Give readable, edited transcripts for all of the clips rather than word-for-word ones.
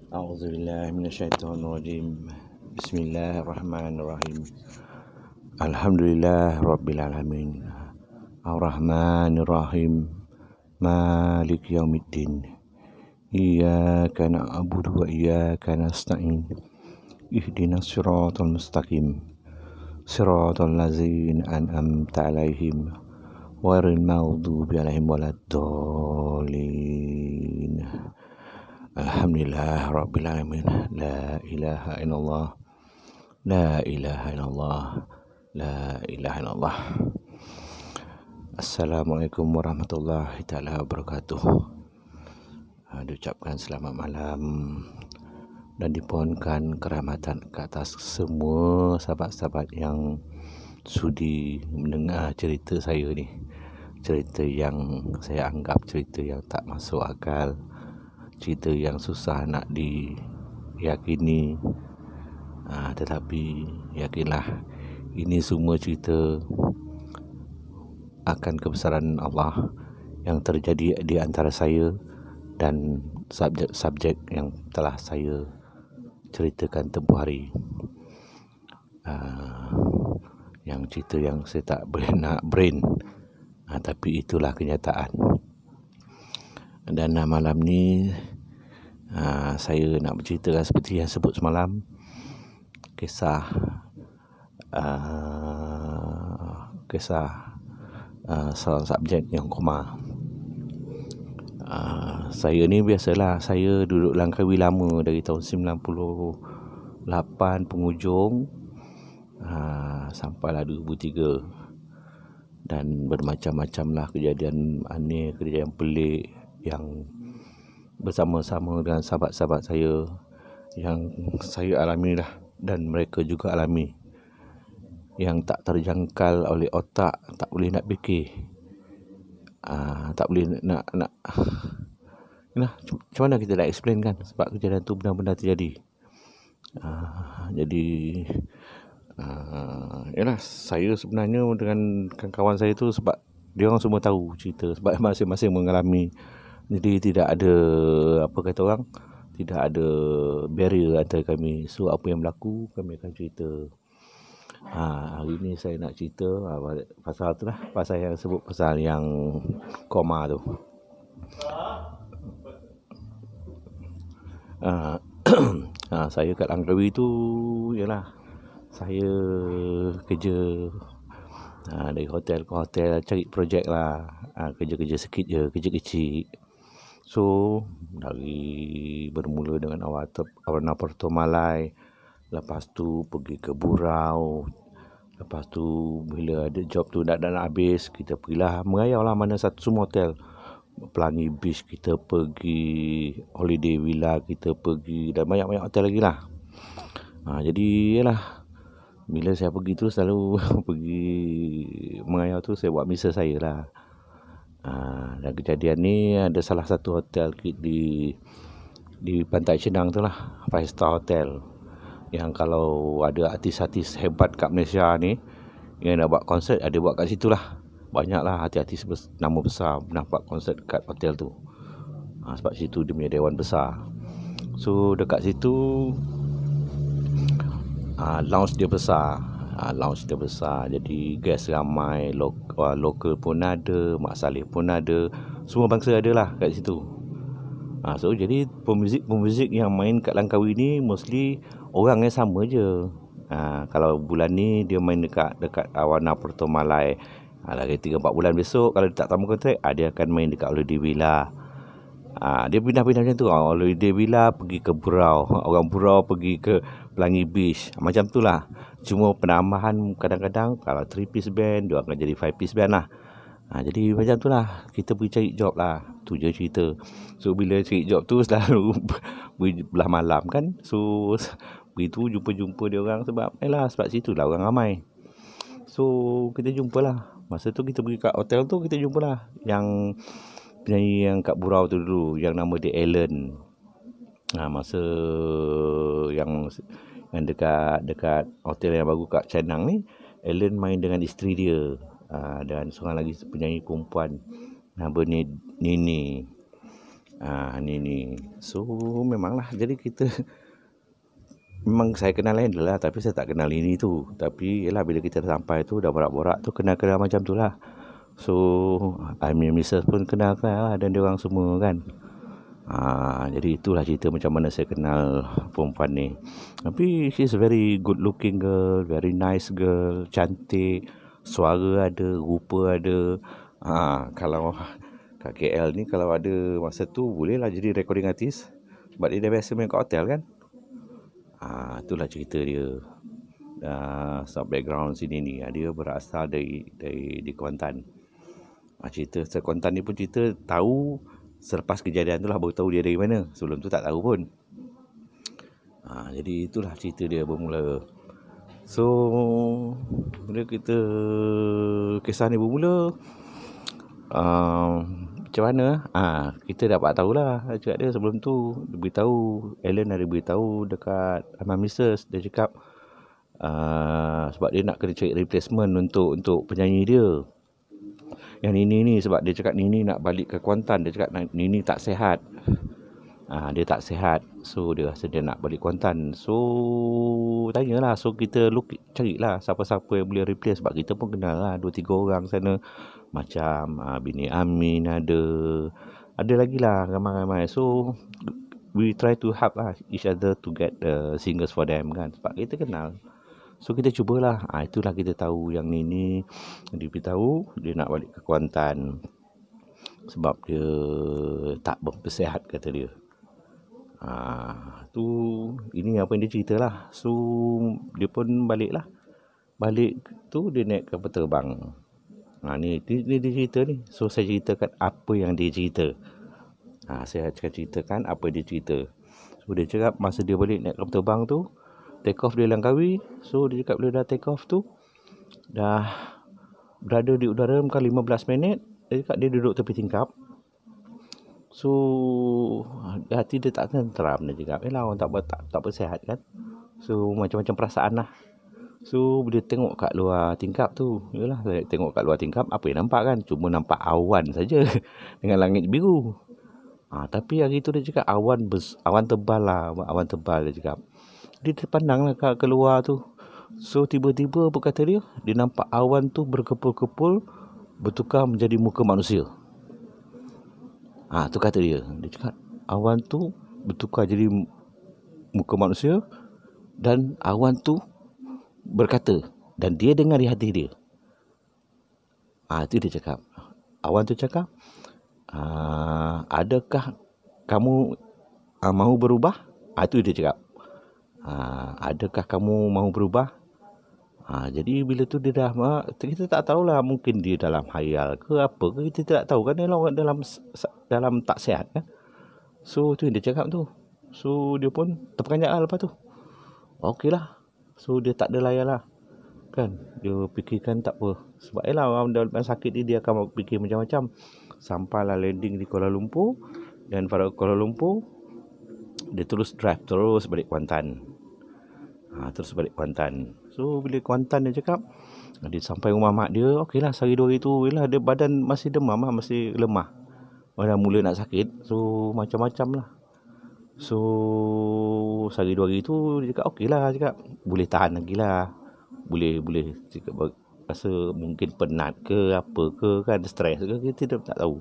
A'udzubillahi minasyaitonirrajim. Bismillahirrahmanirrahim. Alhamdulillah rabbil alamin. Arrahmanirrahim. Maliki yaumiddin. Iyyaka na'budu wa iyyaka nasta'in. Ihdinas siratal mustaqim. Siratal ladzina an'amta 'alaihim ghairil maghdubi 'alaihim waladdallin. Alhamdulillah rabbil alamin. La ilaha illallah. La ilaha illallah. La ilaha illallah. Assalamualaikum warahmatullahi taala wabarakatuh. Diucapkan selamat malam dan dipohonkan kerahmatan ke atas semua sahabat-sahabat yang sudi mendengar cerita saya ni. Cerita yang saya anggap cerita yang tak masuk akal, cerita yang susah nak diyakini, tetapi yakinlah ini semua cerita akan kebesaran Allah yang terjadi di antara saya dan subjek-subjek yang telah saya ceritakan tempoh hari. Yang cerita yang saya tak boleh nak brain, tapi itulah kenyataan. Dan malam ni saya nak berceritakan seperti yang sebut semalam, kisah seorang subjek yang koma. Saya ni biasalah, saya duduk Langkawi lama dari tahun 98 penghujung sampailah 2003, dan bermacam-macam lah kejadian aneh, kejadian pelik yang bersama-sama dengan sahabat-sahabat saya yang saya alami lah, dan mereka juga alami, yang tak terjangkal oleh otak, tak boleh nak fikir, tak boleh nak macam mana kita nak explain kan, sebab kejadian tu benar-benar terjadi. Jadi yalah, saya sebenarnya dengan kawan saya tu, sebab dia orang semua tahu cerita, sebab masing-masing mengalami. Jadi tidak ada, apa kata orang, tidak ada barrier antara kami. So apa yang berlaku kami akan cerita. Hari ni saya nak cerita pasal tu lah, pasal yang sebut pasal yang koma tu. Saya kat Langkawi tu, yalah, saya kerja dari hotel ke hotel, cari projek lah, kerja-kerja sikit je, kerja kecil. So dari bermula dengan Awana Porto Malai, lepas tu pergi ke Burau, lepas tu bila ada job tu nak habis, kita pergilah merayau lah mana satu semua hotel. Pelangi Beach kita pergi, Holiday Villa kita pergi, dan banyak-banyak hotel lagi lah. Jadi yalah, bila saya pergi tu selalu pergi merayau tu, saya buat misal saya lah. Dan kejadian ni ada salah satu hotel di Pantai Chenang tu lah, 5 Star Hotel, yang kalau ada artis-artis hebat kat Malaysia ni yang nak buat konsert, ada buat kat situ lah. Banyak lah artis-artis nama besar pernah buat konsert kat hotel tu. Sebab situ dia punya dewan besar. So dekat situ lounge dia besar. Jadi guest ramai, lokal pun ada, Mak Saleh pun ada, semua bangsa ada lah kat situ. So jadi pemuzik yang main kat Langkawi ni mostly orang yang sama je. Kalau bulan ni dia main dekat Awana Porto Malai, lagi 3-4 bulan besok kalau dia tak tambah kontrak, dia akan main dekat Holiday Villa. Dia pindah-pindah macam tu. Holiday Villa pergi ke Burau, orang Burau pergi ke Pelangi Beach, macam tu lah. Cuma penambahan kadang-kadang kalau 3 piece band, dia akan jadi 5 piece band lah. Jadi macam tu lah, kita pergi cari job lah. Tu je cerita. So bila cari job tu selalu belah malam kan. So begitu jumpa dia orang, sebab situ lah orang ramai. So kita jumpalah. Masa tu kita pergi kat hotel tu, kita jumpalah yang penyanyi yang kat Burau tu dulu, yang nama dia Alan. Masa yang dekat hotel yang baru kat Chenang ni, Alan main dengan isteri dia, dan seorang lagi penyanyi perempuan nama Nini. Ni. So memanglah, jadi kita memang saya kenal lain lah, tapi saya tak kenal ini tu. Tapi yalah, bila kita sampai tu dah borak-borak tu, kenal-kenal macam tu lah. So Mrs pun kenal lah, dan diorang semua kan. Jadi itulah cerita macam mana saya kenal perempuan ni. Tapi she's a very good looking girl, very nice girl, cantik, suara ada, rupa ada. Kalau kat KL ni kalau ada masa tu, bolehlah jadi recording artist. Sebab dia dah biasa main kat hotel kan. Itulah cerita dia. So background sini ni, dia berasal dari Kuantan. Cerita Kuantan ni pun cerita tahu selepas kejadian tu lah, baru tahu dia dari mana. Sebelum tu tak tahu pun. Jadi itulah cerita dia bermula. So bila kita kisah ni bermula, macam mana? Kita dapat tahulah cakap dia sebelum tu. Dia beritahu, Alan ada beritahu dekat Abang Mrs. Dia cakap sebab dia nak kena cari replacement untuk penyanyi dia. Yang Nini ni, sebab dia cakap Nini nak balik ke Kuantan. Dia cakap Nini tak sihat. Dia tak sihat. So dia rasa dia nak balik Kuantan. So tanyalah. So kita carilah siapa-siapa yang boleh replace. Sebab kita pun kenal lah 2-3 orang sana. Macam bini Amin ada lagi lah, ramai-ramai. So we try to help lah each other to get the singers for them kan. Sebab kita kenal. So kita cubalah. Itulah kita tahu yang Nini, dia beritahu dia nak balik ke Kuantan sebab dia tak bersihat, kata dia. Ini apa yang dia cerita lah. So dia pun balik tu dia naik kapal terbang. Ni dia cerita ni. So saya ceritakan apa yang dia cerita. Saya akan ceritakan apa dia cerita. So dia cakap masa dia balik naik kapal terbang tu, take off dia Langkawi. So dia cakap bila dah take off tu, dah berada di udara bukan 15 minit. Dia cakap dia duduk tepi tingkap. So hati dia tak tenteram. Dia cakap orang tak bersihat kan. So macam-macam perasaan lah. So bila tengok kat luar tingkap tu, yalah, saya tengok kat luar tingkap, apa yang nampak kan? Cuma nampak awan saja dengan langit biru. Tapi hari tu dia cakap awan tebal lah. Awan tebal dia cakap. Dia terpandang lah ke luar tu. So tiba-tiba apa kata dia nampak awan tu berkepul-kepul, bertukar menjadi muka manusia. Tu kata dia. Dia cakap awan tu bertukar jadi muka manusia, dan awan tu berkata, dan dia dengar di hati dia. Itu dia cakap. Awan tu cakap, adakah kamu mahu berubah? Itu dia cakap. Adakah kamu mahu berubah? Jadi bila tu dia dah, kita tak tahulah, mungkin dia dalam hayal ke apa ke, kita tak tahu kan. Dia dalam tak sihat kan. So tu yang dia cakap tu. So dia pun terperanjat lah lepas tu. Okeylah. So dia tak ada layan lah kan. Dia fikirkan tak apa. Sebab orang dalam sakit ni, dia akan fikir macam-macam. Sampailah landing di Kuala Lumpur. Dan pada Kuala Lumpur, dia terus drive balik Kuantan. Terus balik Kuantan. So bila Kuantan dia cakap, dia sampai rumah mak dia. Okeylah, sehari 2 hari tu, dia badan masih demam lah, masih lemah. Badan mula nak sakit. So macam-macam lah. So sehari 2 hari tu dia cakap okeylah, cakap boleh tahan lagi lah. Boleh cakap, rasa mungkin penat ke apa ke kan, stres ke, kita tak tahu.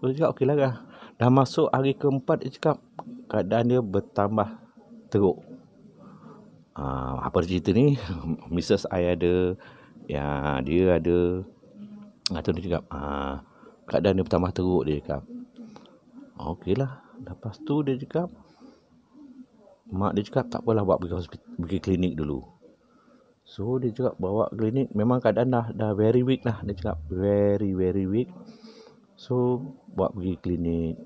So dia cakap okeylah kan. Dah masuk hari keempat, dia cakap keadaan dia bertambah teruk. Apa cerita ni? Mrs. I ada, ya dia ada. Tu dia cakap keadaan dia bertambah teruk, dia cakap. Okeylah. Lepas tu dia cakap, mak dia cakap tak apalah, buat pergi klinik dulu. So dia cakap bawa klinik. Memang keadaan dah very weak lah. Dia cakap very very weak. So buat pergi klinik.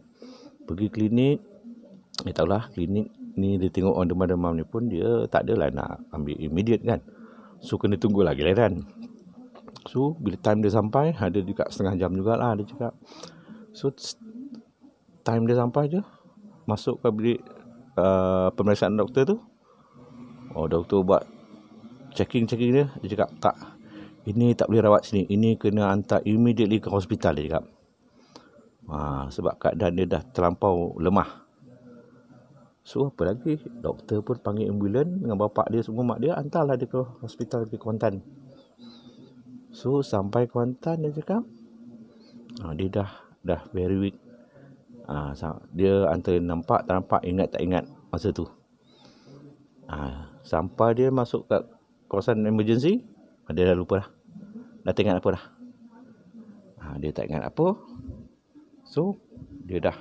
Tahulah klinik ni, dia tengok orang demam-demam ni pun, dia tak adalah nak ambil immediate kan. So kena tunggu lagi lahiran. So bila time dia sampai, ada juga setengah jam jugalah dia cakap. So time dia sampai je, masuk ke bilik pemeriksaan doktor tu. Doktor buat checking dia. Dia cakap tak, ini tak boleh rawat sini, ini kena hantar immediately ke hospital, dia cakap. Sebab keadaan dia dah terlampau lemah. So apa lagi, doktor pun panggil ambulan dengan bapak dia semua, mak dia, hantarlah dia ke hospital di Kuantan. So sampai Kuantan dia cakap dia dah very weak. Dia antara nampak tak nampak, ingat tak ingat masa tu. Sampai dia masuk kat kawasan emergency, dia dah lupa dah. Dah tak ingat apa dah. Dia tak ingat apa. So dia dah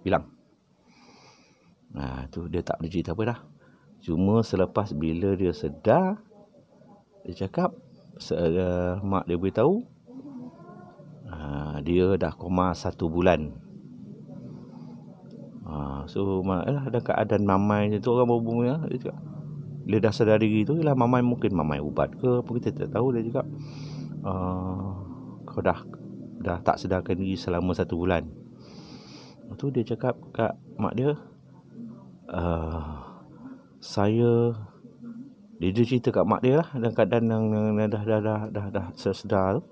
hilang. Tu dia tak boleh cerita apa dah. Cuma selepas bila dia sedar, dia cakap mak dia beritahu dia dah koma 1 bulan. So dalam keadaan mamai tu, orang berhubung dia cakap, dia dah sedar diri tu, ialah mamai, mungkin mamai ubat ke apa, kita tak tahu. Dia cakap kau dah tak sedarkan diri selama 1 bulan. Tu dia cakap kat mak dia, dia cerita kat mak dia lah dalam keadaan yang dah sedar tu.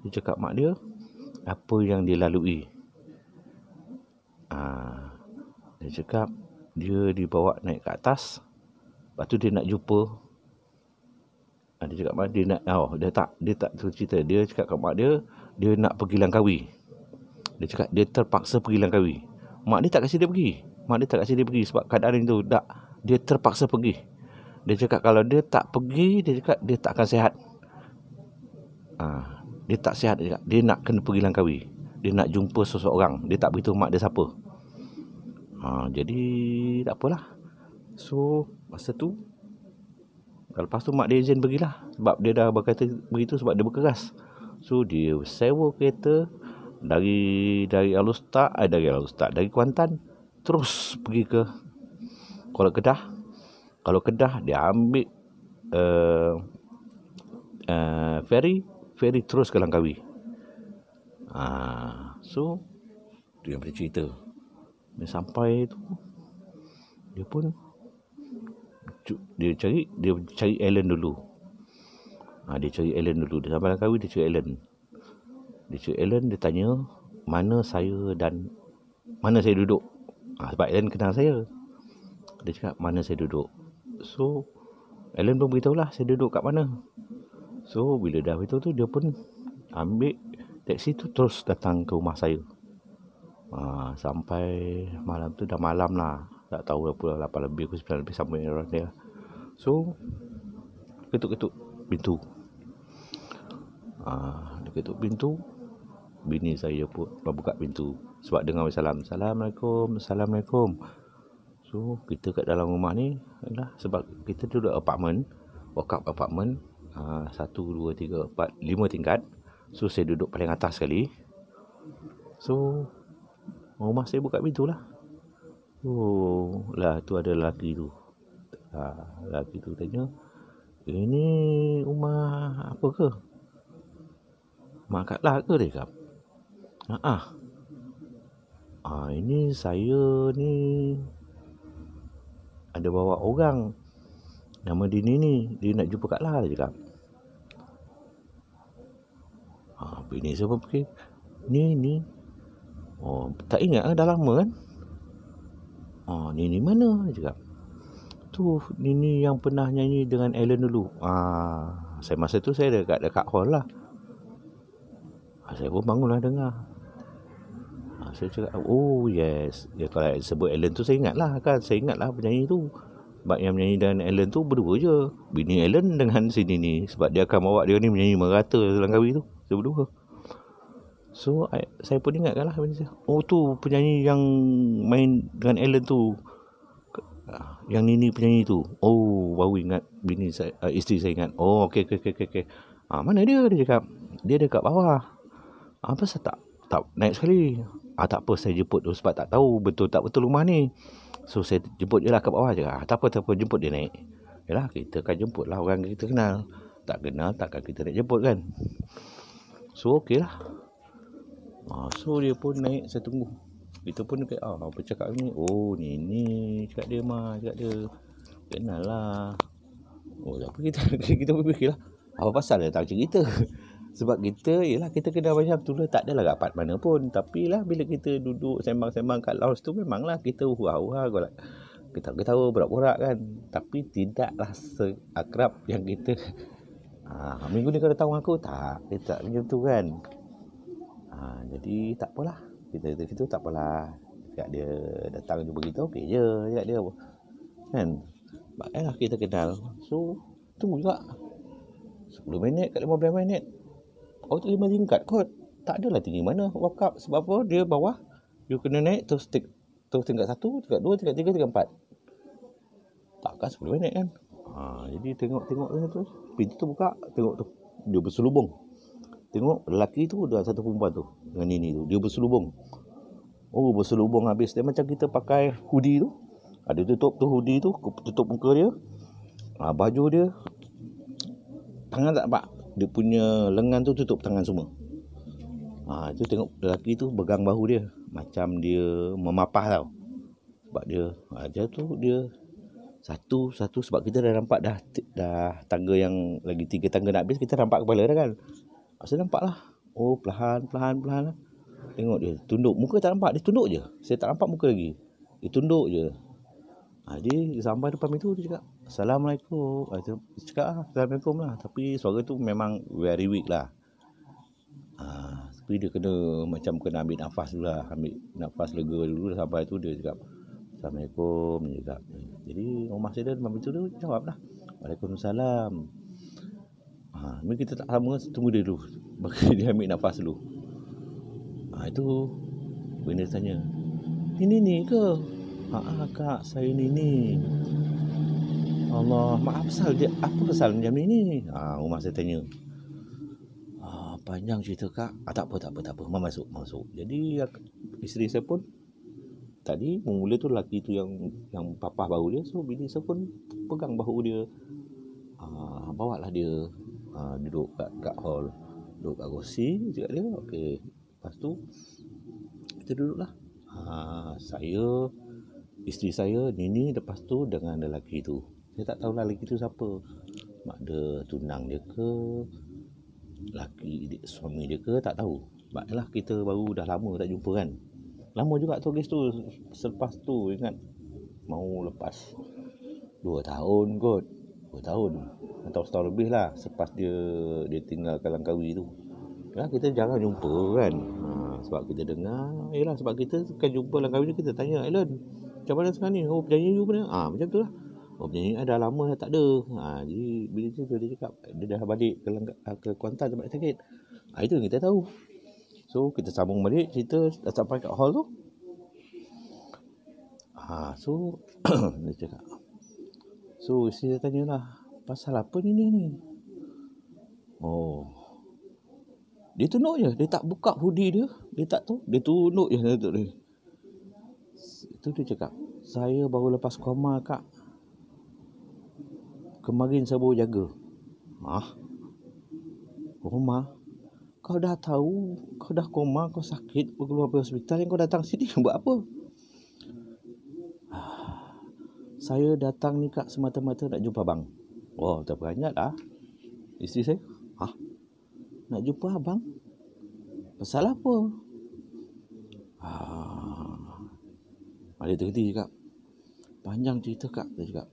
Dia cakap mak dia apa yang dia lalui. Dia cakap dia dibawa naik ke atas, lepas tu dia nak jumpa. Dia cakap mak dia nak, dia tak cerita. Dia cakap kat mak dia nak pergi Langkawi. Dia cakap dia terpaksa pergi Langkawi. Mak dia tak kasi dia pergi. Sebab keadaan itu dia terpaksa pergi. Dia cakap kalau dia tak pergi, dia cakap dia tak akan sihat. Dia tak sihat. Dia nak kena pergi Langkawi. Dia nak jumpa seseorang. Dia tak beritahu mak dia siapa. Jadi tak apalah. So masa tu, lepas tu mak dia izin pergilah. Sebab dia dah berkata begitu sebab dia berkeras. So dia sewa kereta dari Kuantan terus pergi ke Kalau Kedah dia ambil ferry terus ke Langkawi. So tu yang boleh cerita. Dia sampai tu, dia pun dia cari Ellen dulu. Dia sampai Langkawi, dia cari Ellen. Dia tanya mana saya duduk. Sebab Ellen kenal saya. Dia cakap mana saya duduk. So Ellen pun beritahulah saya duduk kat mana. So bila dah beritahu tu, dia pun ambil taksi tu terus datang ke rumah saya. Sampai malam tu dah malam lah. Tak tahu berapa, 8 lebih ke 9 lebih, sampai orang dia. So ketuk-ketuk pintu. Dia ketuk pintu. Bini saya pun buka pintu. Sebab dengar salam. Assalamualaikum. So kita kat dalam rumah ni adalah sebab kita duduk apartmen, walk-up apartmen, 1, 2, 3, 4, 5 tingkat. So saya duduk paling atas sekali. So rumah saya buka pintu lah. Tu ada lelaki tu. Lelaki tu tanya, ini rumah apa ke? Mak Kak Lah ke? Dia cakap, ini saya ni ada bawa orang nama Dini ni, dia nak jumpa Kak Lah. Dia cakap. Bini saya pun fikir, ni tak ingat dah lama kan. Ni mana? Dia cakap, tu Nini yang pernah nyanyi dengan Ellen dulu. Saya masa tu saya dekat hall lah. Saya pun bangunlah dengar. Saya cakap, yes. Dia kalau sebut Ellen tu saya ingat lah penyanyi tu. Sebab yang menyanyi dengan Ellen tu berdua je. Bini Ellen dengan si Nini. Sebab dia akan bawa dia ni menyanyi merata Langkawi tu. Dia berdua. So saya pun ingatkan lah bini saya. Tu penyanyi yang main dengan Ellen tu. Yang Nini penyanyi tu. Baru ingat bini saya, isteri saya ingat. Okey. Mana dia? Dia cakap dia dekat bawah. Pasal tak naik sekali. Tak apa, saya jemput tu. Sebab tak tahu betul tak betul rumah ni. So saya jemput je lah kat bawah je. Tak apa, jemput dia naik. Yalah, kita kan jemput lah orang kita kenal. Tak kenal, takkan kita nak jemput kan. So okey lah. So dia pun naik, saya tunggu. Kita pun dekat, apa cakap ni? Ni cakap dia mah, cakap dia kenal lah. Apa kita pun fikir lah, apa pasal dia tak cerita. Sebab kita kena macam tu lah. Tak adalah rapat mana pun. Tapi lah bila kita duduk sembang-sembang kat lounge tu, memanglah kita hura-hura, kita ketawa, borak-borak kan. Tapi tidaklah seakrab yang kita minggu ni kau datang rumah aku? Tak, kita tak macam tu kan. Jadi tak apalah. Kita dari situ tak apalah. Dekat dia datang jumpa kita, okey je dekat dia. Kan? Baiklah kita kenal. So, tunggu juga. 10 minit kat 15 minit. Kau tak boleh tingkat kot. Tak adalah tinggi mana walk up. Sebab apa? Dia bawah. You kena naik terus tingkat 1, tingkat 2, tingkat 3, tingkat 4. Takkan 10 minit kan? Jadi tengok tu. Pintu tu buka. Tengok tu. Dia berselubung. Tengok lelaki tu dan satu perempuan tu. Dengan Nini tu. Dia berselubung. Oh, berselubung habis. Dia macam kita pakai hoodie tu. Ada tutup tu hoodie tu. Tutup muka dia. Baju dia. Tangan tak nampak. Dia punya lengan tu tutup tangan semua. Itu tengok lelaki tu pegang bahu dia. Macam dia memapah tau. Sebab dia tu dia satu sebab kita dah nampak dah tangga yang lagi 3 tangga nak habis, kita nampak kepala dah kan. Saya nampak lah. Oh, perlahan lah. Tengok dia tunduk. Muka tak nampak. Dia tunduk je. Saya tak nampak muka lagi. Dia tunduk je. Dia sampai depan pintu. Dia cakap Assalamualaikum. Dia cakap Assalamualaikum lah. Tapi suara tu memang very weak lah. Tapi dia kena ambil nafas dulu lah. Ambil nafas lega dulu. Sampai tu dia cakap Assalamualaikum. Dia cakap. Jadi rumah saya depan pintu tu jawab lah. Waalaikumsalam. Ni kita tak sama, tunggu dia dulu. Bagi dia ambil nafas dulu. Itu benda tanya. Ini ke? Kak, saya Nini. Allah, maaf pasal dia. Apa pasal macam ni? Rumah saya tanya. Panjang cerita kak. Tak apa. Masuk. Jadi isteri saya pun tadi mula tu lelaki tu yang papah bahu dia. So bini saya pun pegang bahu dia. Bawa lah dia duduk kat hall. Duduk kat kursi. Cakap dia okey. Lepas tu kita duduk lah. Saya, isteri saya, Nini, lepas tu dengan lelaki tu. Saya tak tahu lah lelaki tu siapa. Mak dia tunang dia ke, suami dia ke, tak tahu. Baiklah kita baru dah lama tak jumpa kan. Lama juga tu guys tu. Selepas tu ingat mau lepas 2 tahun kot. 2 tahun atau setahun lebih lah selepas dia tinggalkan Langkawi tu. Ya, kita jarang jumpa kan. Sebab kita dengar, sebab kita kan jumpa Langkawi ni, kita tanya, Alan, macam mana sekarang ni? Oh, penyanyi you mana? Macam tu lah. Oh, penyanyi dah lama dah tak ada. Jadi bila tu dia cakap dia dah balik ke Kuantan tempat dia sakit. Itu yang kita tahu. So kita sambung balik cerita dah sampai kat hall tu. So dia cakap. So isteri dia tanyalah, pasal apa ni? Oh, dia tunduk je. Dia tak buka hoodie dia. Dia tak tahu. Dia tunduk je. Itu dia cakap, saya baru lepas koma kak. Kemarin saya baru jaga. Koma? Kau dah tahu, kau dah koma, kau sakit, kau keluar dari hospital, yang kau datang sini buat apa? Saya datang ni kak semata-mata nak jumpa abang. Oh, terperanjat lah. Isteri saya, nak jumpa abang? Pasal apa? Dia terhenti cakap, panjang cerita kak. Dia cakap,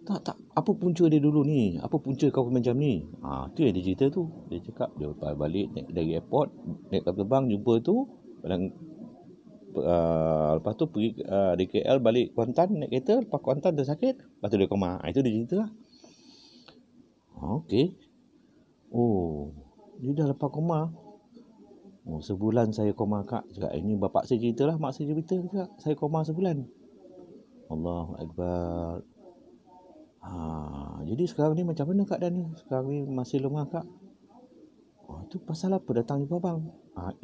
tak, apa punca dia dulu ni? Apa punca kau macam ni? Tu yang dia cerita tu. Dia cakap dia balik dari airport, naik kapal terbang, jumpa tu. Lepas tu pergi dari KL balik Kuantan, naik kereta. Lepas Kuantan dia sakit, lepas tu dia koma. Itu dia cerita lah. Okey. Oh, dia dah lepas koma. Oh, sebulan saya koma kak. Cakap, ini bapak saya cerita lah, mak saya cerita. Cakap, saya koma sebulan. Allahu Akbar. Jadi sekarang ni macam mana keadaan ni? Sekarang ni masih lemah kak. Itu pasal apa datang jumpa abang?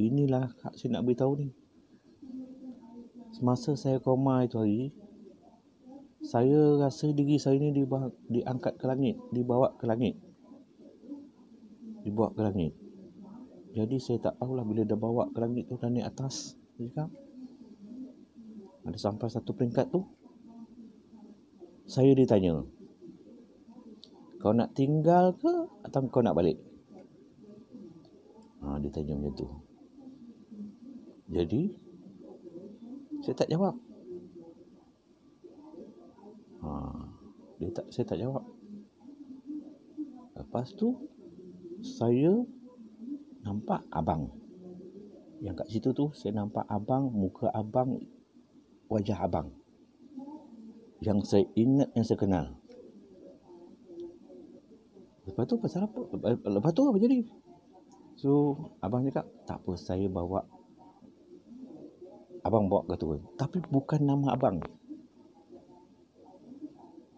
Inilah kak saya nak beritahu ni. Semasa saya koma itu hari, saya rasa diri saya ni diangkat ke langit, dibawa ke langit. Jadi saya tak tahulah bila dah bawa ke langit tu, dah naik atas. Dia cakap, ada sampai satu peringkat tu, saya ditanya, kau nak tinggal ke atau kau nak balik? Dia tanya macam tu. Jadi saya tak jawab. Saya tak jawab. Lepas tu saya nampak abang. Yang kat situ tu saya nampak abang, muka abang, wajah abang. Yang saya ingat, yang saya kenal. Lepas tu pasal apa? Lepas tu apa jadi? So abang cakap, tak apa, abang bawa kau turun. Tapi bukan nama abang.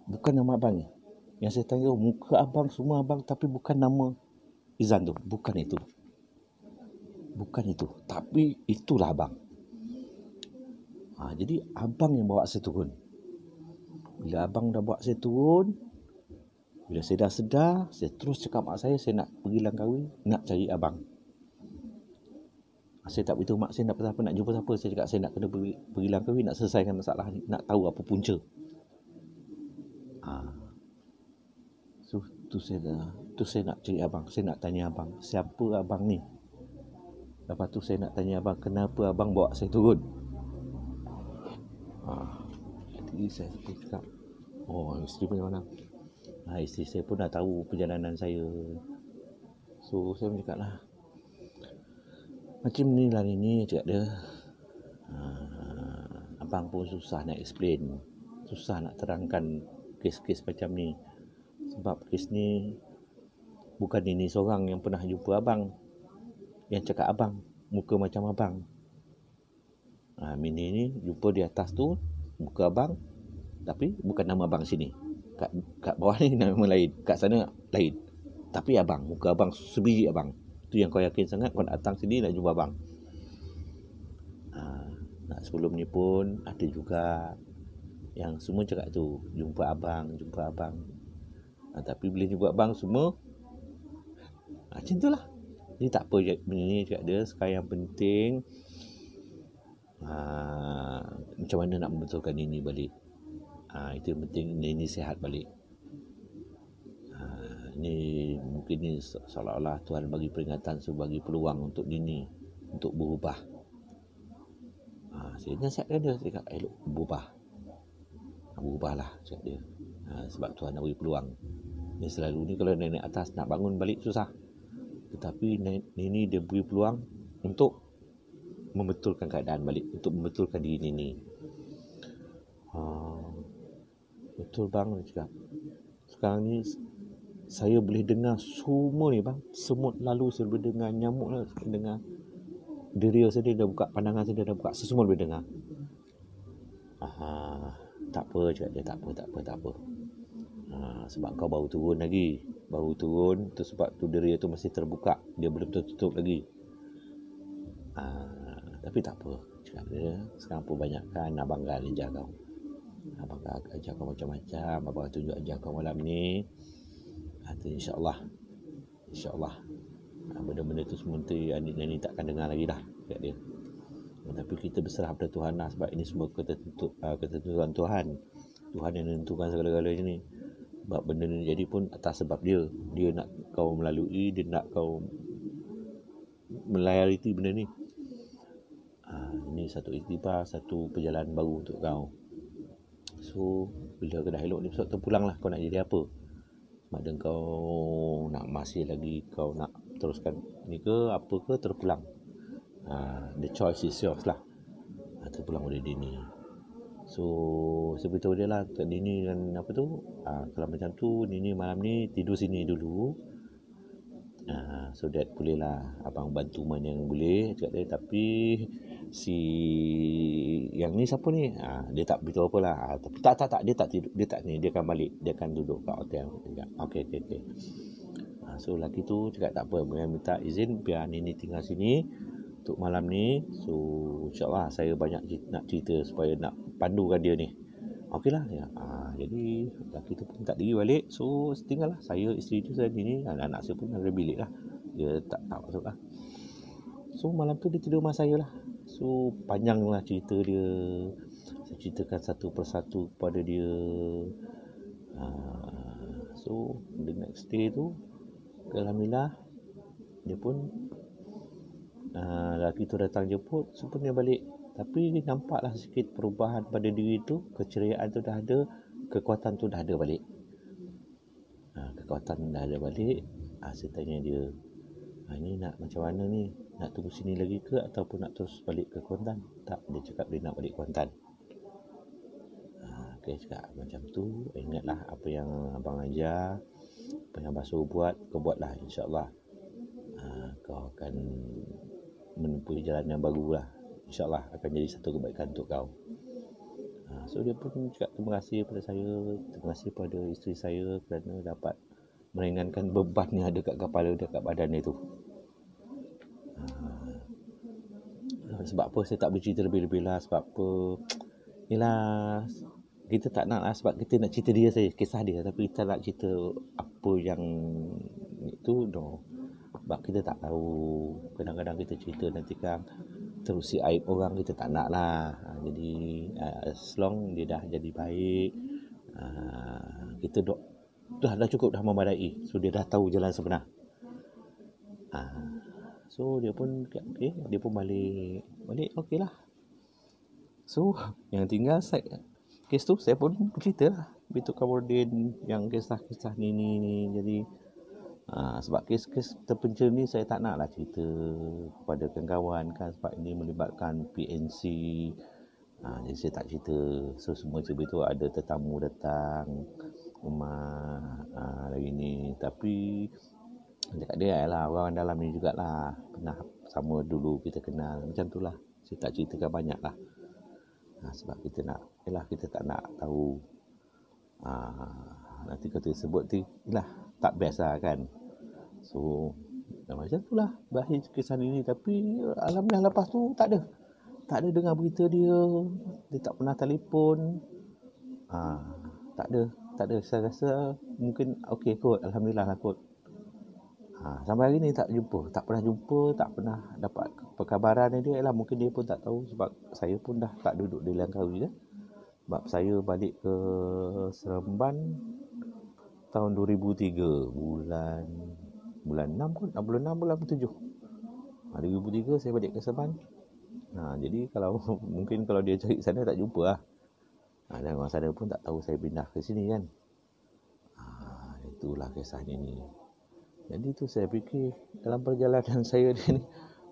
Bukan nama abang ni. Yang saya tanya, muka abang, semua abang, tapi bukan nama Izan tu. Bukan itu. Tapi itulah abang. Jadi abang yang bawa saya turun. Bila abang dah bawa saya turun, bila saya dah sedar, saya terus cakap mak saya nak pergi Langkawi, nak cari abang. Saya tak beritahu mak saya nak apa, nak jumpa siapa. Saya cakap saya nak kena pergi Langkawi, nak selesaikan masalah ni, nak tahu apa punca. So tu saya nak cari abang. Saya nak tanya abang, siapa abang ni? Lepas tu saya nak tanya abang, kenapa abang bawa saya turun? Jadi saya cakap, isteri pun mana? Isteri saya pun dah tahu perjalanan saya. So saya cakap lah, macam ni lah ni, cakap dia. Abang pun susah nak explain, susah nak terangkan kes-kes macam ni. Sebab kes ni bukan ini seorang yang pernah jumpa abang, yang cakap abang, muka macam abang. Mini ni jumpa di atas tu muka abang, tapi bukan nama abang sini. Kat bawah ni nama lain, kat sana lain. Tapi abang, muka abang, sebiji abang. Tu yang kau yakin sangat, kau nak datang sini nak jumpa abang. Sebelum ni pun ada juga yang semua cakap tu, jumpa abang. Tapi bila jumpa abang semua macam tu lah. Ni tak apa benda ni, cakap dia. Sekarang yang penting macam mana nak membetulkan ini balik. Itu yang penting, ini sihat balik. Ni mungkin ni seolah-olah Tuhan bagi peringatan, sebagai peluang untuk Nini untuk berubah. Saya nasihatkan dia, saya kata elok berubahlah, cakap dia. Sebab Tuhan nak bagi peluang. Ni selalu ni kalau naik atas nak bangun balik susah. Tetapi Nini dia beri peluang untuk membetulkan keadaan balik, untuk membetulkan diri Nini. Betul bang, dia cakap. Sekarang ni saya boleh dengar semua ni bang. Semut lalu saya boleh dengar, nyamuk lah saya dengar. Deria saya dah buka, pandangan saya dah buka, semua boleh dengar. Tak apa, cakap dia, tak apa. Sebab kau baru turun lagi. Tu sebab tu deria tu masih terbuka, dia belum tertutup lagi. Tapi tak apa, cakap dia. Sekarang pun banyak kan abang kan ajar kau. Abang ajar kau macam-macam. Abang tunjuk ajar kau malam ni. InsyaAllah benda-benda tu semua Nini takkan dengar lagi dah, cakap dia. Tapi kita berserah pada Tuhan lah. Sebab ini semua ketentuan Tuhan. Tuhan yang menentukan segala-galanya ni. Sebab benda ni jadi pun atas sebab dia nak kau melalui, dia nak kau melayari benda ni. Ini satu iktibar, satu perjalanan baru untuk kau. So bila kau dah elok ni, besok terpulang lah kau nak jadi apa. Ada kau nak masih lagi, kau nak teruskan ni ke apa ke, terpulang. The choice is yours lah. Terpulang oleh Dini. So saya beritahu dia lah, Dini dan apa tu, kalau macam tu Dini malam ni tidur sini dulu, so that boleh lah abang bantu mana yang boleh, cakap dia. Tapi si yang ni siapa ni, dia tak beritahu apa lah. Tapi tak dia tak tidur, dia tak ni, dia akan balik, dia akan duduk kat hotel. Okay. So lelaki tu cakap tak apa, minta izin biar Nini tinggal sini untuk malam ni. So insyaAllah saya banyak nak cerita supaya nak pandukan dia ni. Okey lah ya. Jadi lelaki tu pun tak diri balik. So tinggal lah saya, isteri tu, saya ni, anak saya pun ada bilik lah. Dia tak masuk lah. So malam tu dia tidur rumah saya lah. So panjang lah cerita dia. Saya ceritakan satu persatu kepada dia. So the next day tu, alhamdulillah dia pun lelaki tu datang jemput, semua dia balik. Tapi nampaklah sikit perubahan pada diri tu, keceriaan tu dah ada, kekuatan tu dah ada balik. Kekuatan dah ada balik. Saya tanya dia, ni nak macam mana ni? Nak tunggu sini lagi ke ataupun nak terus balik ke Kuantan? Tak, dia cakap dia nak balik Kuantan. Dia cakap macam tu, ingatlah apa yang abang ajar, apa yang abang suruh buat, kau buatlah, insyaAllah kau akan menempuh jalan yang baru lah. InsyaAllah akan jadi satu kebaikan untuk kau. So dia pun cakap terima kasih pada saya, terima kasih pada isteri saya kerana dapat meringankan beban yang ada kat kepala dia, kat badan dia tu. Sebab apa saya tak boleh cerita lebih-lebih lah, sebab apa, yelah, kita tak nak lah, sebab kita nak cerita dia saja, kisah dia, tapi kita nak cerita apa yang itu, no. Sebab kita tak tahu, kadang-kadang kita cerita nanti kan terusi aib orang, kita tak nak lah. Jadi as long dia dah jadi baik, kita dah cukup, dah memadai. So dia dah tahu jalan sebenar. So dia pun okay, dia pun balik okey lah. So yang tinggal kes tu saya pun cerita lah Betul Kamordin yang kisah-kisah ni. Jadi sebab kes-kes terpencil ni saya tak nak lah cerita kepada kawan-kawan kan, sebab ini melibatkan PNC. Jadi saya tak cerita. So semua cerita tu ada tetamu datang rumah lagi ni. Tapi dekat dia lah, orang dalam ni jugalah, pernah sama dulu kita kenal, macam tu lah. Saya tak ceritakan banyak lah. Sebab kita tak nak tahu nanti kata sebut tu lah tak best lah kan. So macam tu lah berakhir kisah ni. Tapi alhamdulillah lepas tu tak ada dengar berita dia tak pernah telefon. Tak ada. Saya rasa mungkin okey kot, alhamdulillah lah kot. Sampai hari ni tak pernah jumpa, tak pernah dapat perkabaran dia lah. Mungkin dia pun tak tahu, sebab saya pun dah tak duduk di Langkawi dah. Sebab saya balik ke Seremban tahun 2003, bulan 6 kot, bulan 6 bulan 7. 2003 saya balik ke Seremban. Jadi mungkin kalau dia cari sana tak jumpa lah. Dan orang sana pun tak tahu saya pindah ke sini kan. Itulah kisahnya ni. Jadi tu saya fikir dalam perjalanan saya ni,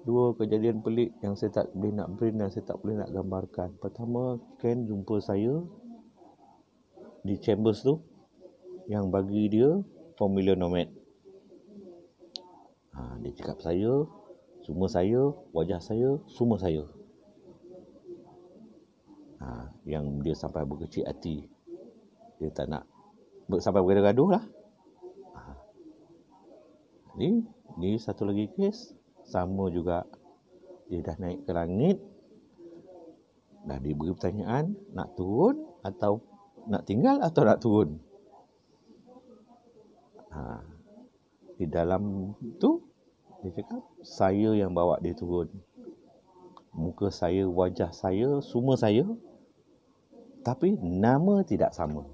dua kejadian pelik yang saya tak boleh nak brain dan saya tak boleh nak gambarkan. Pertama, Ken jumpa saya di Chambers tu, yang bagi dia Formula Nomad. Dia cakap semua saya, wajah saya, semua saya. Yang dia sampai berkecil hati. Dia tak nak sampai bergaduh-gaduh lah. Ni satu lagi kes, sama juga. Dia dah naik ke langit, dah diberi pertanyaan, nak turun atau nak tinggal atau nak turun. Di dalam tu dia cakap saya yang bawa dia turun. Muka saya, wajah saya, semua saya, tapi nama tidak sama.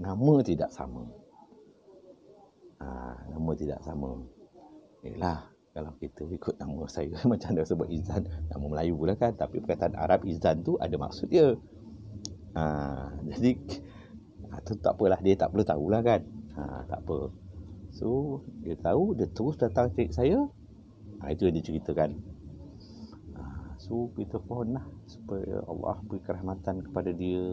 Nama tidak sama. Yelah, kalau kita ikut nama saya macam dah sebut Izan, nama Melayu pula kan, tapi perkataan Arab Izan tu ada maksud dia. Jadi tu tak apalah, dia tak perlu tahulah kan. Tak apa. So dia tahu, dia terus datang cari saya. Itu yang dia ceritakan. So kita pohonlah supaya Allah beri kerahmatan kepada dia.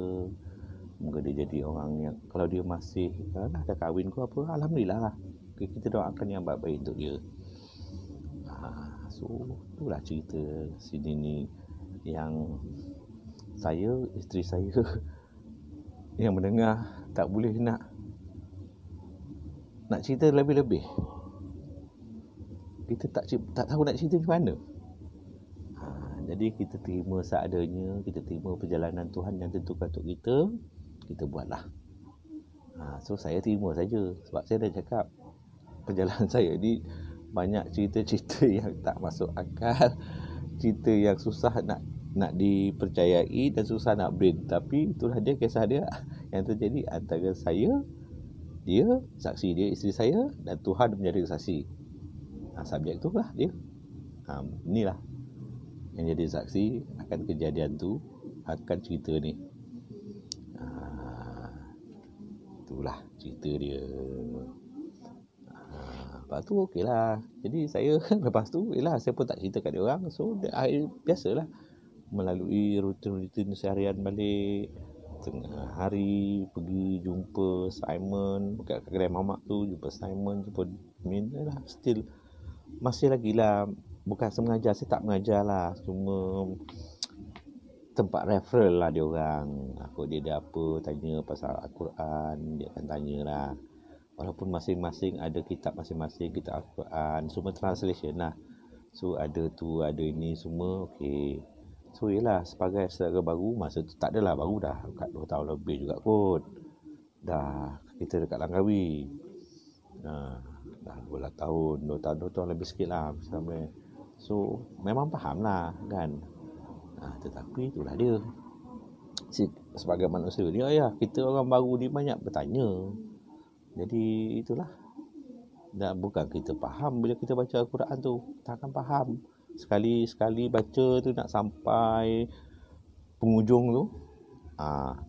Moga dia jadi orang yang, kalau dia masih dah kahwin ke apa, alhamdulillah lah. Kita doakan yang baik-baik untuk dia. So itulah cerita sini ni, yang saya, isteri saya yang mendengar tak boleh nak cerita lebih-lebih. Kita tak tahu nak cerita macam mana. Jadi kita terima seadanya, kita terima perjalanan Tuhan yang tentukan untuk kita buatlah. So saya terima saja, sebab saya dah cakap perjalanan saya ni banyak cerita-cerita yang tak masuk akal, cerita yang susah nak dipercayai dan susah nak brain. Tapi itulah dia, kisah dia yang terjadi antara saya Dia, saksi dia isteri saya, dan Tuhan menjadi saksi. Subjek tu lah dia. Inilah yang jadi saksi akan kejadian tu, akan cerita ni. Itulah cerita dia. Lepas tu okey lah. Jadi saya lepas tu yalah, saya pun tak cerita kat dia orang. So biasalah melalui rutin-rutin seharian balik, tengah hari pergi jumpa Simon kat kedai mamak tu, jumpa Simon, jumpa Min lah. Still masih lagi lah, bukan sengaja, saya tak mengajar lah, cuma tempat referral lah dia orang. Aku dia ada apa, tanya pasal Al-Quran, dia akan tanya lah. Walaupun masing-masing ada kitab masing-masing, kitab Al-Quran, semua translation lah. So ada tu, ada ini semua, okey. So yelah, sebagai saudara baru, masa tu tak adalah, baru dah kat 2 tahun lebih juga kot. Dah kita dekat Langkawi. Dah 2 tahun, 2 tahun lebih sikit lah sampai. So memang faham lah kan. Tetapi itulah dia. Sebagai manusia ni, ya, kita orang baru ni banyak bertanya. Jadi itulah. Dan bukan kita faham bila kita baca Al-Quran tu, tak akan faham. Sekali-sekali baca tu nak sampai penghujung tu,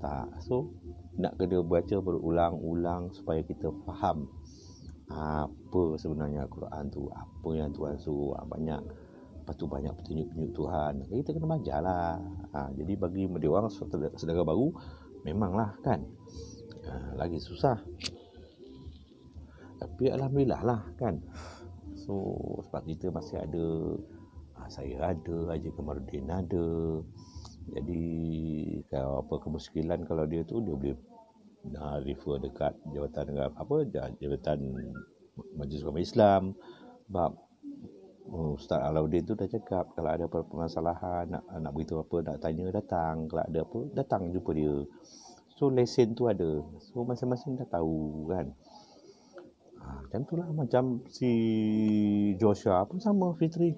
tak. So nak kena baca berulang-ulang supaya kita faham apa sebenarnya Al-Quran tu, apa yang Tuhan suruh. Banyak, lepas tu banyak petunjuk-petunjuk Tuhan. Kita kena belajar lah. Jadi bagi dia orang saudara baru, memanglah kan, lagi susah. Tapi alhamdulillah lah kan. So sebab kita masih ada, saya ada, Haji Kamarudin ada. Jadi kalau apa kemuskilan, kalau dia tu dia boleh refer dekat jabatan jabatan Majlis Ulama Islam. Sebab Ustaz Alauddin tu dah cakap, kalau ada permasalahan, nak beritahu apa, nak tanya, datang. Kalau ada apa, datang jumpa dia. So lesen tu ada. So masing-masing dah tahu kan. Macam tu lah. Macam si Joshua pun sama, Fitri.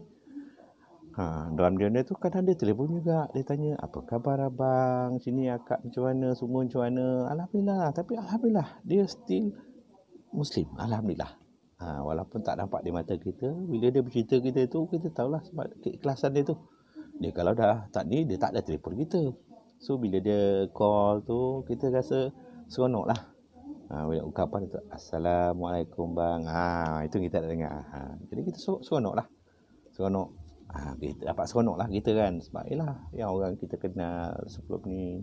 Dalam dia tu kan ada telefon juga. Dia tanya, apa khabar abang? Sini akak macam mana? Semua macam mana? Alhamdulillah. Tapi Alhamdulillah, dia still Muslim. Alhamdulillah. Walaupun tak nampak di mata kita, bila dia bercerita kita tu, kita tahulah sebab keikhlasan dia tu. Dia kalau dah tak ni, dia tak ada telefon kita. So bila dia call tu, kita rasa seronok lah. Bila ucapan itu, Assalamualaikum bang. Itu kita tak dengar. Jadi kita seronok lah. Seronok. Kita dapat seronok lah kita kan. Sebab yelah, yang orang kita kenal sebelum ni,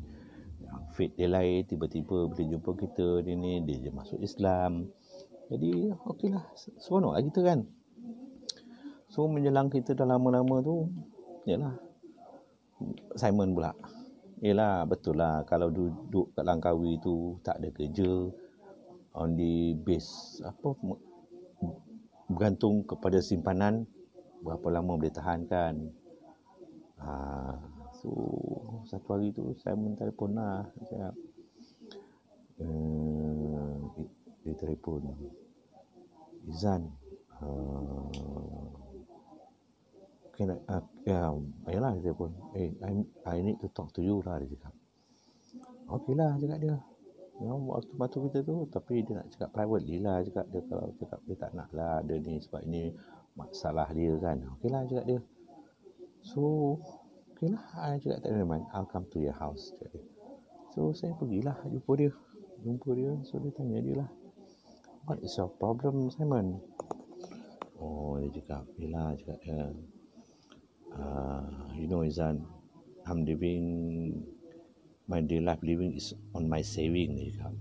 yang faith dia lain, tiba-tiba bila jumpa kita, dia je masuk Islam. Jadi okey lah, seronok lah kita kan. So menjelang kita dah lama-lama tu, yelah, Simon pula. Yelah, betul lah, kalau duduk kat Langkawi tu tak ada kerja, on the base bergantung kepada simpanan, berapa lama boleh tahan kan. So satu hari tu Simon telefon lah, cakap, dia telefon, Izan, yalah dia telefon, I need to talk to you lah, dia cakap. Okey lah, cakap dia. Waktu kita tu, tapi dia nak cakap privately lah, cakap dia. Kalau cakap dia tak nak lah ada ni, sebab ini masalah dia kan. Okey lah, cakap dia. So okey lah, I cakap tak ada mind, I'll come to your house, cakap dia. So saya pergilah jumpa dia. So dia tanya dia lah, what is your problem, Simon? Dia cakap, yelah, cakap dia, you know Izan, I'm living, my day life living is on my saving, dia cakap.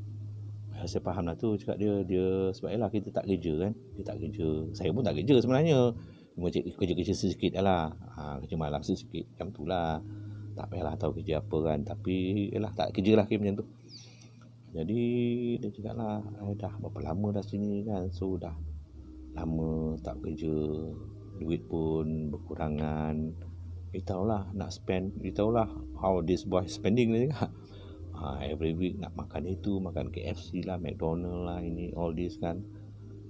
Saya faham lah tu, cakap dia sebab yelah kita tak kerja kan. Dia tak kerja, saya pun tak kerja sebenarnya, cuma kerja sedikit lah. Kerja malam sedikit, macam tu lah. Tak payahlah tahu kerja apa kan. Tapi yelah, tak kerja lah macam tu. Jadi dia cakap lah, dah berapa lama dah sini kan. So dah lama tak kerja, duit pun berkurangan. Tahulah nak spend, tahulah how this boy spending, dia cakap. Every week nak makan itu, makan KFC lah, McDonald lah, ini all this kan.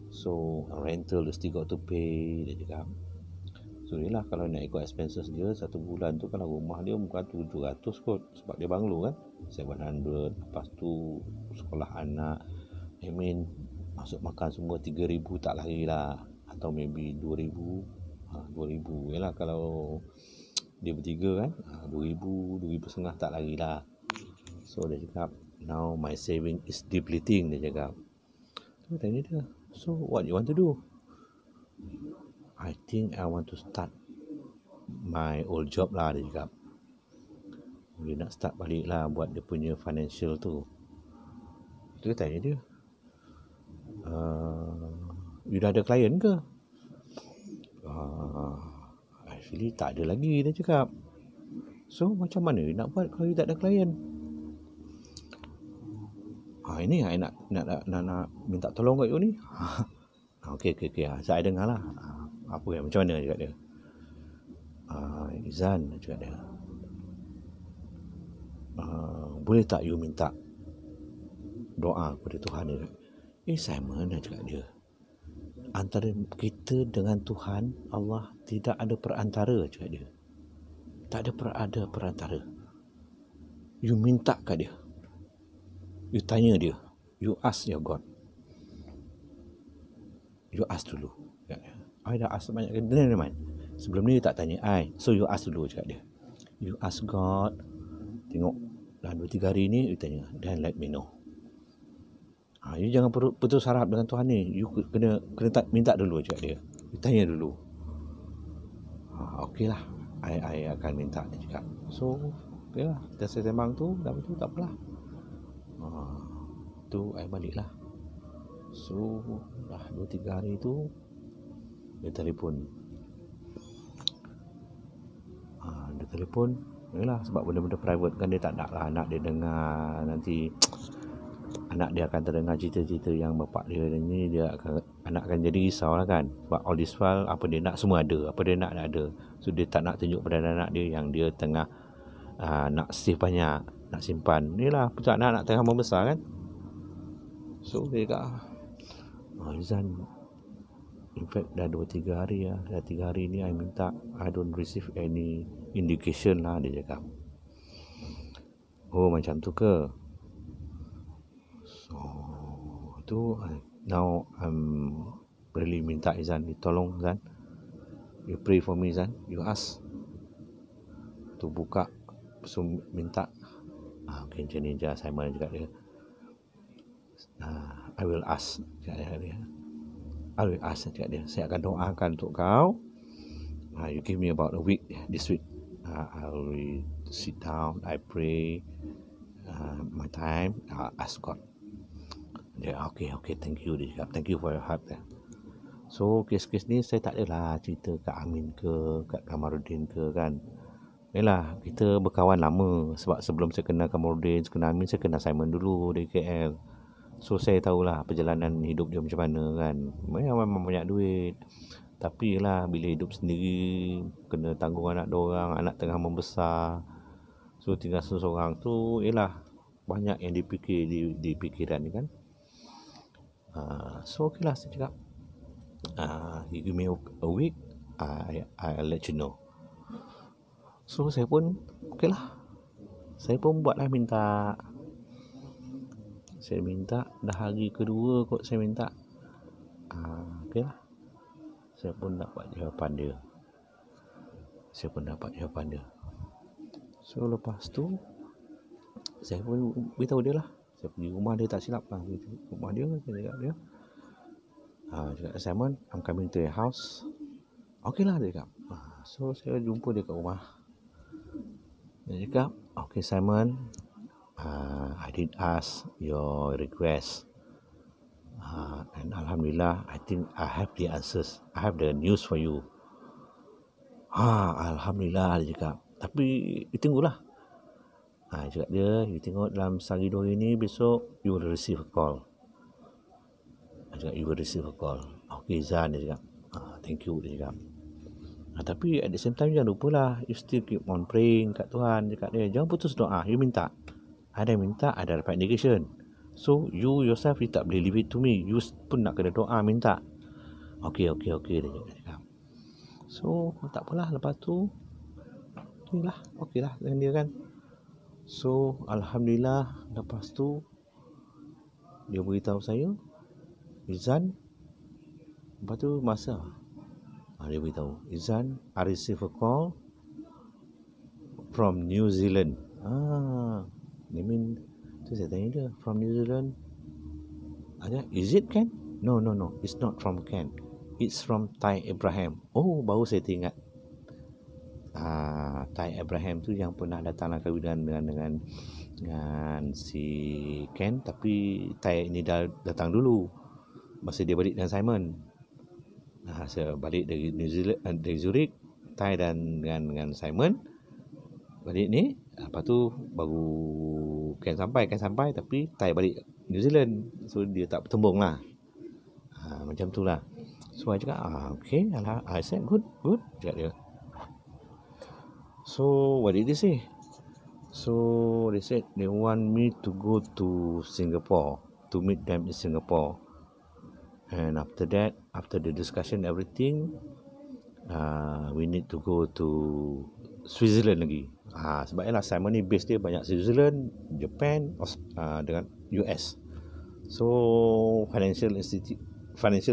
So rental still got to pay, dia cakap. So yelah, kalau nak ikut expenses dia satu bulan tu, kalau rumah dia bukan 700 kot, sebab dia banglo kan, 700. Lepas tu sekolah anak, I mean, masuk makan semua 3,000 tak lari lah. Atau maybe 2,000. 2,000. Yalah kalau dia bertiga kan, 2,000, 2,500 tak lari lah. So dia cakap, now my saving is depleting, dia cakap. So tanya dia, so what you want to do? I think I want to start my old job lah, dia cakap. Dia nak start balik lah buat dia punya financial tu. Dia tanya dia, you dah ada klien ke? Actually tak ada lagi, dia cakap. So macam mana you nak buat kalau you tak ada klien? Ini I nak minta tolong kat you ni. Okey. Saya dengar lah. Apa yang macam mana, cakap dia. Izan, cakap dia. Boleh tak you minta doa kepada Tuhan dia? Simon, cakap dia. Antara kita dengan Tuhan Allah tidak ada perantara, cakap dia. Tak ada perantara. You minta kat dia. You tanya dia. You ask your God. You ask dulu. I dah ask banyak kali. Teman. Sebelum ni you tak tanya I. So you ask dulu, cakap dia. You ask God. Tengok dalam 2-3 hari ni you tanya. Then let me know. You jangan putus harap dengan Tuhan ni. You kena minta dulu, cakap dia. You tanya dulu. Okey lah. I akan minta, dia cakap. So, okey lah. Dah saya sembang tu. Dah betul, tak apalah. Tu I balik lah. So dah 2-3 hari tu dia telefon. Dia telefon. Yalah, sebab benda-benda private kan dia tak nak lah anak dia dengar. Nanti anak dia akan terdengar cerita-cerita yang bapak dia ni, anak akan jadi risau lah kan. Sebab all this while apa dia nak semua ada, apa dia nak ada. So dia tak nak tunjuk pada anak dia yang dia tengah nak save banyak, nak simpan. Yalah, betul anak tengah membesar kan. So dia kata, Izan, in fact dah 2-3 hari lah. Dah 3 hari ni I minta, I don't receive any indication lah, dia cakap. Oh macam tu ke? So tu now I'm really minta Izan, tolong Izan, you pray for me Izan, you ask tu buka, so minta. Okay, macam ni je Simon cakap dia. I will ask, cakap dia. I will ask, cakap dia. Saya akan doakan untuk kau. You give me about a week this week. I will sit down, I pray, my time, I'll ask God. Dia, okay, thank you, dia cakap. Thank you for your help. So, kes-kes ni saya tak adalah cerita kat Amin ke, kat Kamarudin ke kan. Yalah, kita berkawan lama. Sebab sebelum saya kenal Kamarudin, saya kenal Amin, saya kenal Simon dulu dari KL. So saya tahulah perjalanan hidup dia macam mana kan. Memang banyak duit. Tapi lah bila hidup sendiri, kena tanggung anak diorang, anak tengah membesar. So tinggal seorang tu, yalah banyak yang dipikir di fikiran ni kan. So okay lah saya cakap. You give me a week, I'll let you know. So saya pun okay lah. Saya pun buatlah minta. Saya minta dah hari kedua kot saya minta. Okay lah. Saya pun dapat jawapan dia. So lepas tu saya pun beritahu dia lah. Saya pergi rumah dia, tak silap lah. Rumah dia, saya cakap dia. Cakap Simon, I'm coming to your house. Okay lah dia cakap. So saya jumpa dia kat rumah. Dia cakap, okay Simon, I did ask your request, and Alhamdulillah, I think I have the answers. I have the news for you. Alhamdulillah, dia cakap. Tapi tunggulah. Cakap dia, you tengok dalam sehari 2 hari ni, besok you will receive a call. Cakap, you will receive a call. Okay Zan, dia cakap. Thank you, dia cakap. Tapi at the same time, jangan lupalah, you still keep on praying kat Tuhan. Cakap dia, jangan putus doa, you minta. Ada minta, ada dapat negation. So you yourself, you tak boleh leave it to me. You pun nak kena doa, minta. Okay, dia cakap. So tak apalah, lepas tu inilah, okay lah dengan dia kan. So Alhamdulillah, lepas tu dia beritahu saya, Izan, lepas tu masa dia beritahu, Izan, I receive a call from New Zealand. Dia mean, tu saya tanya dia, from New Zealand. Is it Ken? No, it's not from Ken. It's from Ty Abraham. Oh, baru saya teringat. Ty Abraham tu yang pernah datang kahwin dengan si Ken, tapi Ty ini dah datang dulu masa dia balik dengan Simon. Saya balik dari New Zealand, dari Zurich, Ty dan dengan Simon balik ni. Lepas tu baru Ken sampai tapi Ty balik New Zealand, so dia tak bertembung lah. Macam tu lah. So I cakap okay, I said good cakap dia. So what did they say? So they said they want me to go to Singapore to meet them in Singapore. And after that, after the discussion everything, we need to go to Switzerland lagi. Sebabnya Simon ni base dia banyak Switzerland, Japan, dengan US. So financial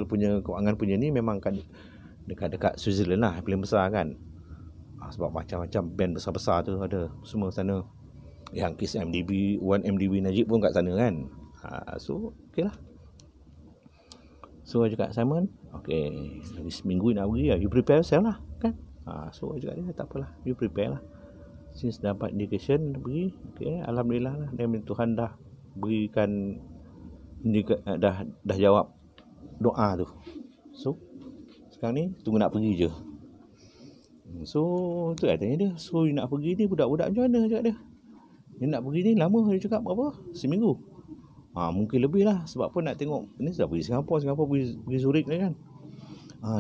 punya kewangan punya ni memang kan dekat Switzerland lah, paling besar kan. Sebab macam-macam band besar-besar tu ada semua sana. Yang Kiss MDB, One MDB Najib pun kat sana kan. So okay lah. So I cakap Simon, okay, lagi seminggu nak pergi lah, you prepare yourself lah kan. So I cakap dia, tak apalah, you prepare lah. Since dapat indication pergi, okay, Alhamdulillah lah. Dan Tuhan dah berikan, dah jawab doa tu. So sekarang ni tunggu nak pergi je. So tu saya tanya dia, so you nak pergi ni budak-budak macam mana, cakap dia. Dia nak pergi ni lama, dia cakap berapa? Seminggu. Mungkin lebih lah, sebab pun nak tengok ni sudah pergi Singapura pergi Zurich ni kan.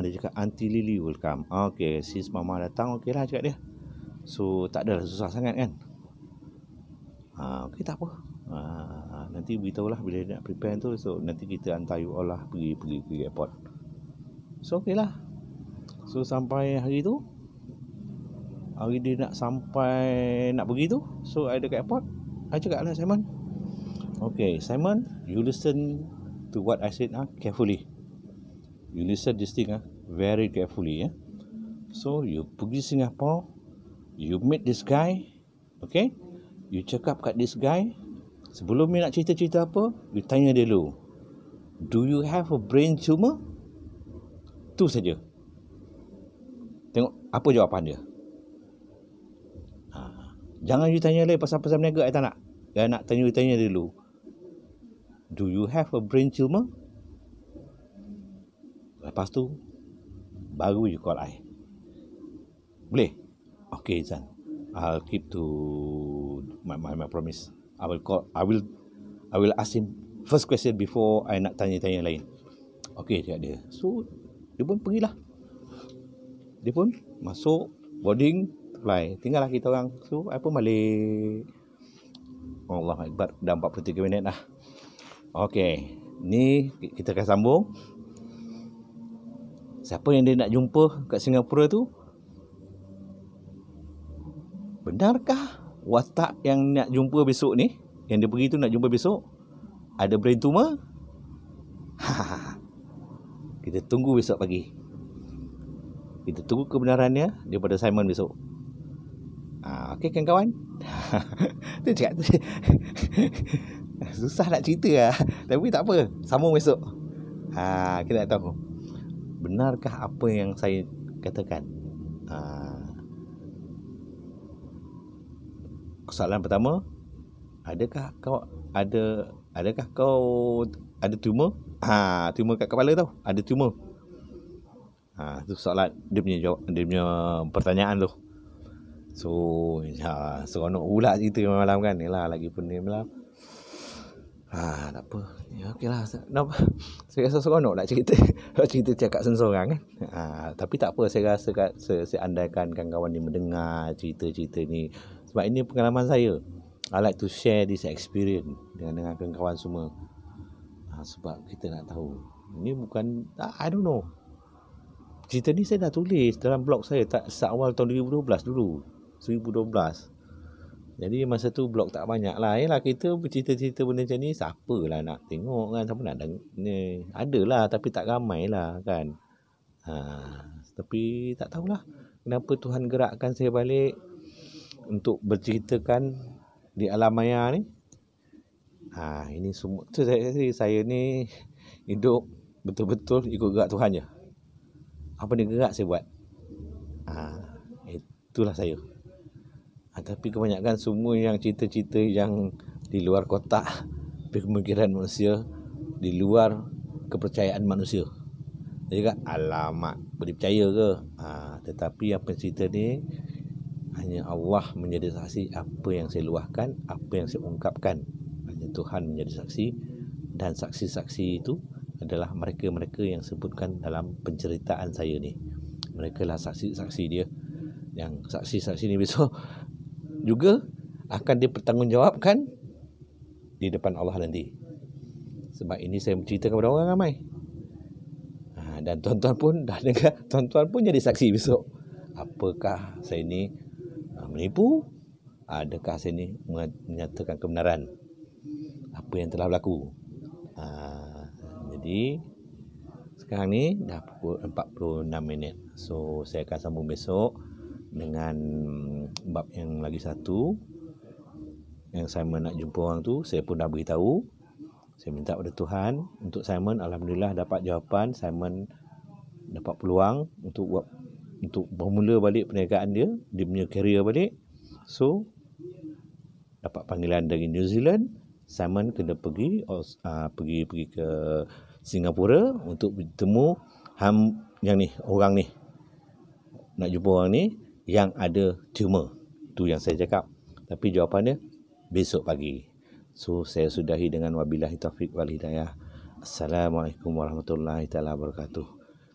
Dia cakap Auntie Lily will come. Okay, sis mama datang, okay lah cakap dia. So tak adalah susah sangat kan. Okay, tak apa. Nanti beritahu lah bila nak prepare tu. So nanti kita hantar you all lah pergi airport. So okay lah. So sampai hari tu, hari dia nak pergi tu, so I dekat airport, I cakap lah Simon, okay Simon, you listen to what I said carefully. You listen this thing very carefully. So you pergi Singapore, you meet this guy, okay, you cakap kat this guy, sebelum you nak cerita apa, you tanya dia dulu, do you have a brain tumor? Tu saja. Tengok apa jawapan dia. Jangan you tanya lagi pasal berniaga, I tak nak. Saya nak tanya dulu, do you have a brain tumor? Lepas tu baru you call I. Boleh? Okay Zan, I'll keep to my promise. I will ask him first question before I nak tanya lain. Okay cakap dia. So dia pun pergilah. Dia pun masuk boarding, fly. Tinggallah kita orang. So I pun balik. Allah Akbar, dah 43 minit dah. Okay, ni kita akan sambung. Siapa yang dia nak jumpa kat Singapura tu? Benarkah watak yang nak jumpa besok ni, yang dia pergi tu nak jumpa besok, ada brain tumor? Kita tunggu besok pagi. Kita tunggu kebenarannya daripada Simon besok. Okey kan kawan? Tu cakap tu. Susah nak cerita lah. Tapi tak apa, sambung besok. Kita nak tahu, benarkah apa yang saya katakan? Soalan pertama, adakah kau ada tumor? Tumor kat kepala tau, ada tumor. Tu soalan dia punya pertanyaan tu. So seronok pula cerita malam kan. Yalah, lagi pun ni malam. Tak apa. Ya okeylah. Saya rasa seronok nak cerita cakap seorang kan. Tapi tak apa, saya rasa saya andaikan kawan-kawan ni mendengar cerita-cerita ni, sebab ini pengalaman saya. I like to share this experience dengan kawan-kawan semua. Sebab kita nak tahu. Ini bukan, I don't know. Cerita ni saya dah tulis dalam blog saya awal tahun 2012 dulu. 2012. Jadi masa tu blog tak banyak lah. Yalah kita bercerita-cerita benda macam ni, siapalah nak tengok kan, siapa nak ni. Adalah tapi tak ramai lah kan. Tapi tak tahulah kenapa Tuhan gerakkan saya balik untuk berceritakan di alam maya ni. Ini semua tu saya ni hidup betul-betul ikut gerak Tuhan je. Apa dia gerak saya buat. Itulah saya. Tapi kebanyakan semua yang cerita-cerita yang di luar kotak pemikiran manusia, di luar kepercayaan manusia. Jadi kan, alamak, boleh percaya ke? Tetapi apa cerita ni, hanya Allah menjadi saksi apa yang saya luahkan, apa yang saya ungkapkan. Hanya Tuhan menjadi saksi, dan saksi-saksi itu adalah mereka-mereka yang sebutkan dalam penceritaan saya ni. Mereka lah saksi-saksi dia. Yang saksi-saksi ni besok juga akan dipertanggungjawabkan di depan Allah nanti. Sebab ini saya menceritakan kepada orang ramai. Dan tuan-tuan pun dah dengar, tuan-tuan pun jadi saksi besok. Apakah saya ni menipu? Adakah saya ni menyatakan kebenaran apa yang telah berlaku? Jadi sekarang ni dah pukul 46 minit. So saya akan sambung besok dengan bab yang lagi satu. Yang Simon nak jumpa orang tu, saya pun dah beritahu. Saya minta kepada Tuhan untuk Simon. Alhamdulillah dapat jawapan. Simon dapat peluang untuk bermula balik perniagaan dia punya career balik. So dapat panggilan dari New Zealand. Simon kena pergi ke Singapura untuk bertemu yang ni, orang ni. Nak jumpa orang ni yang ada tumor. Tu yang saya cakap. Tapi jawapannya besok pagi. So saya sudahi dengan wabillahi taufiq wal hidayah. Assalamualaikum warahmatullahi taala wabarakatuh.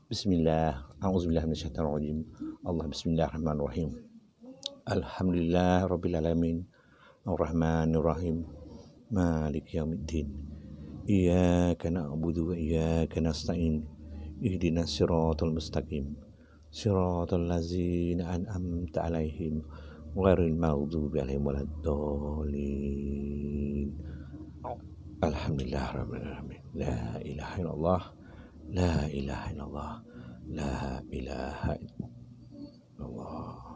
Bismillah. A'udzubillahi minasyaitonir rajim. Allah bismillahirrahmanirrahim. Alhamdulillah rabbil alamin. Arrahmanir rahim. Maliki yaumiddin. Iyyaka na'budu wa iyyaka nasta'in. Ihdinas siratal mustaqim. Siratal ladzina an'amta 'alaihim ghairil maghdubi 'alaihim waladdallin. Alhamdulillah rabbil alamin. La ilaha illallah. La ilaha illallah. La ilaha illallah.